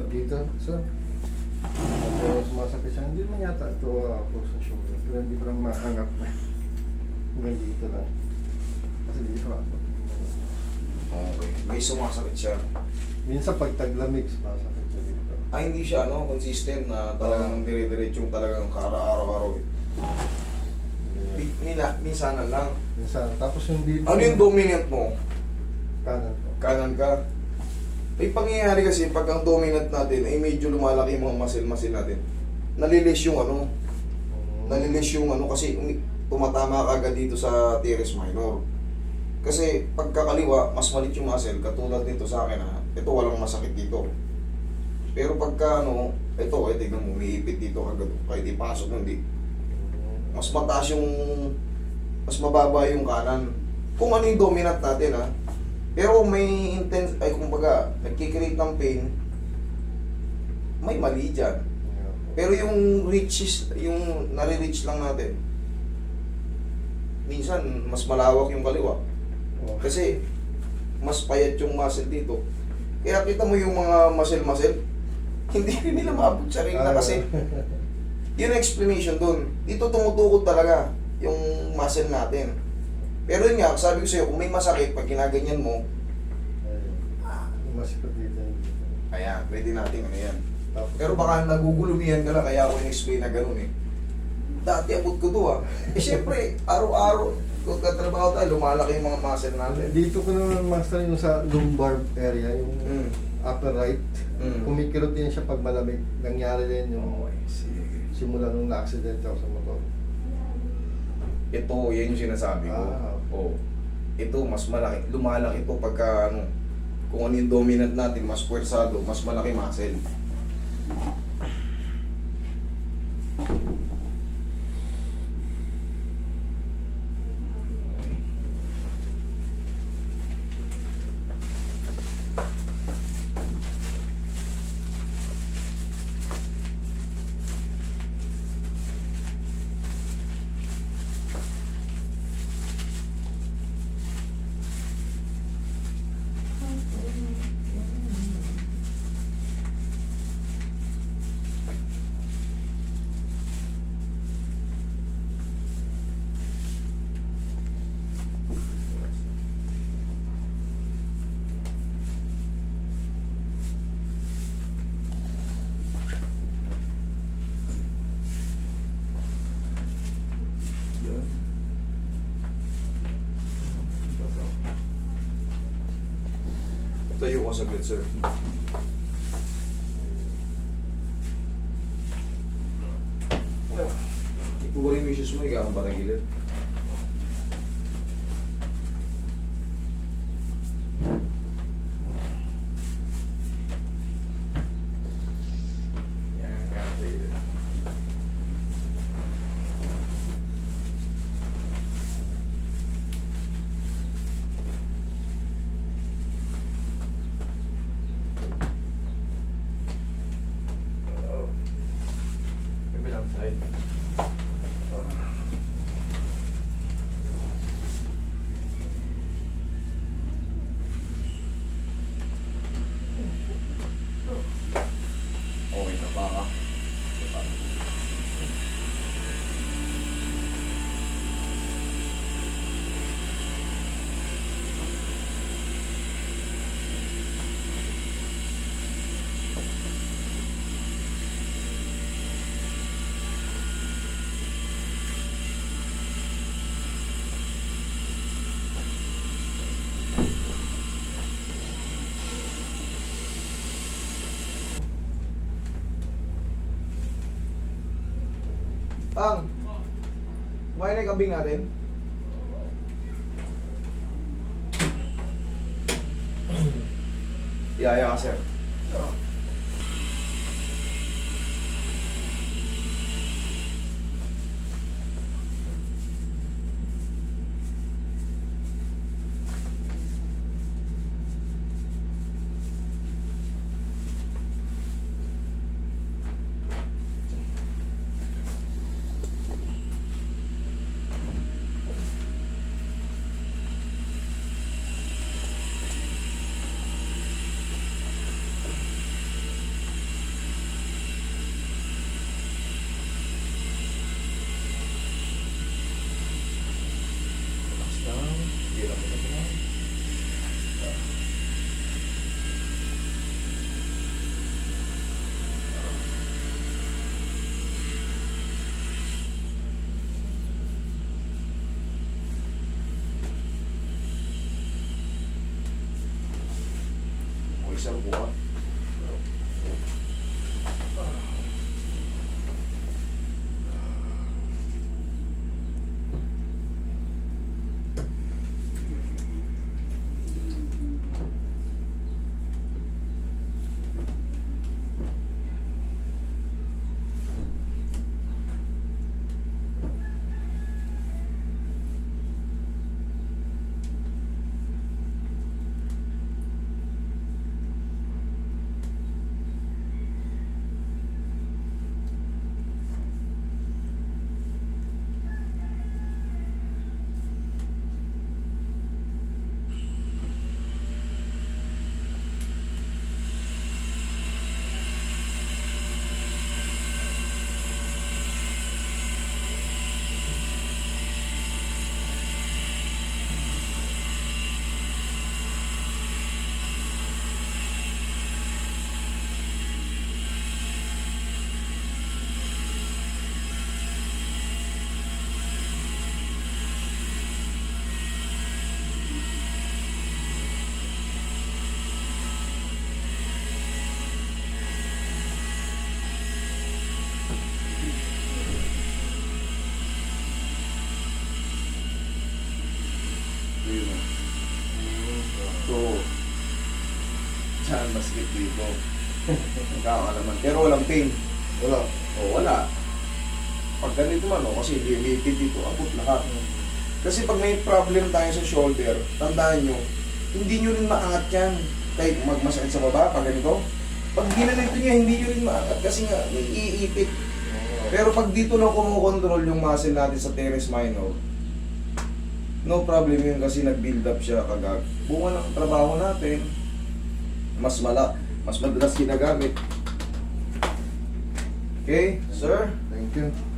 sir. Dito, sir. Medyo sumasakit siya. Hindi naman yata ito close na shoulder. Pero hindi ko lang maangat na. Hanggang dito lang. Kasi dito ako. Okay. May sumasakit siya. Minsan pag taglamig, sumasakit siya dito. Ay, hindi siya, no? Consistent na talagang dire-diretsong talagang araw-araw. Minsanan lang. Minsan. Tapos yung dito. Ano yung dominant mo? Kanan po. Kanan ka. May pangyayari kasi pag ang dominant natin ay medyo lumalaki yung mga muscle natin. Nalilis yung ano. Nalilis yung ano kasi tumatama ka agad dito sa teres minor. Kasi pagkakaliwa, mas malit yung muscle. Katulad dito sa akin ha. Ito walang masakit dito. Pero pagka ano, ito tignan mo, umiipit dito agad. Kahit ipasok mo, hindi. Mas mataas yung, mas mababa yung kanan. Kung ano yung dominant natin ha. Pero may intense, ay kumbaga, nagkikreate ng pain, may mali dyan. Pero yung reaches, yung nare-reach lang natin, minsan mas malawak yung kaliwa. Kasi mas payat yung muscle dito. Kaya kita mo yung mga muscle, hindi rin nila maabot sa ring na kasi yun ang explanation dun. Dito tumutukod talaga yung muscle natin. Pero yun nga, sabi ko sa'yo, kung may masakit, pag ginaganyan mo, Masakit dito. ayan, pwede natin ano yan. Pero baka nagugulumihan ka lang, kaya ako in-explain na ganun eh. Dati abot ko to ah. Eh syempre, araw-araw, kung katrabaho tayo, lumalaki yung mga muscle natin. Dito ko naman master yung sa lumbar area, yung upper right. Kumikirot din siya pag malamig. Nangyari din yung Okay, sige. simula nung na-accident ako sa motor. Ito, yan yung sinasabi ko. Oh. Ito, mas malaki. Lumalaki ito pagka ano, kung ano yung dominant natin, mas puwersado, mas malaki muscle. Tayo ka saglit, sir. Ikuha yung issues mo, ikaw ang patagilid. Yan, patagilid. Kabilang side. Okay na ba ka? Ang, kumain na yung kambing natin. Iyaya ka, sir. sir po ka. So, saan masikip dito? Nagkakalaman. Pero walang pain. Wala. O wala. Pag ganito man, kasi limited dito, abot lahat. Kasi pag may problem tayo sa shoulder, tandaan nyo, hindi nyo rin maangat yan. Kahit magmasakit sa baba, pag ganito. Pag ginanito niya, hindi nyo rin maangat kasi nga, may iipit. Pero pag dito lang kumukontrol yung muscle natin sa teres minor, no problem yun kasi nag-build up siya kagag. Bunga ng trabaho natin, mas madalas ginagamit. Okay, sir? Thank you.